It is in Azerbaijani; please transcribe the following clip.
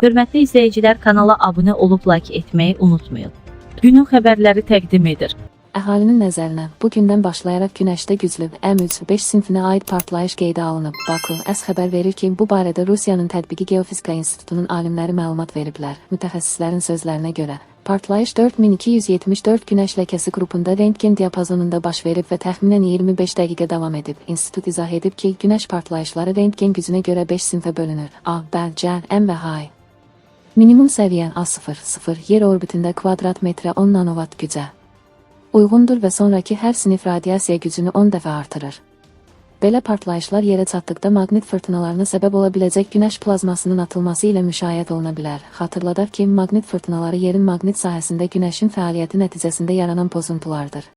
Hörmətli izləyicilər, kanala abunə olub like etməyi unutmayın. Günün xəbərləri təqdim edir. Əhalinin nəzərinə bu gündən başlayaraq Günəşdə güclü M3-5 sinfinə aid partlayış qeydə alınıb. Baku AS xəbər verir ki, bu barədə Rusiyanın Tədbiqi Geofizika İnstitutunun alimləri məlumat veriblər. Mütəxəssislərin sözlərinə görə, partlayış 4274 Günəş ləkəsi qrupunda rentgen diapazonunda baş verib və təxminən 25 dəqiqə davam edib. İnstitut izah edib ki, Günəş partlayışları rentgen gücünə görə 5 sinfə bölünür: A, B, C, M və H. Minimum səviyyən A0-0 yer orbitində kvadrat metrə 10 nanovat gücə uyğundur və sonraki hər sinif radiasiya gücünü 10 dəfə artırır. Belə partlayışlar yerə çatdıqda maqnit fırtınalarına səbəb ola biləcək Günəş plazmasının atılması ilə müşahidə oluna bilər. Xatırladaq ki, maqnit fırtınaları yerin maqnit sahəsində Günəşin fəaliyyəti nəticəsində yaranan pozuntulardır.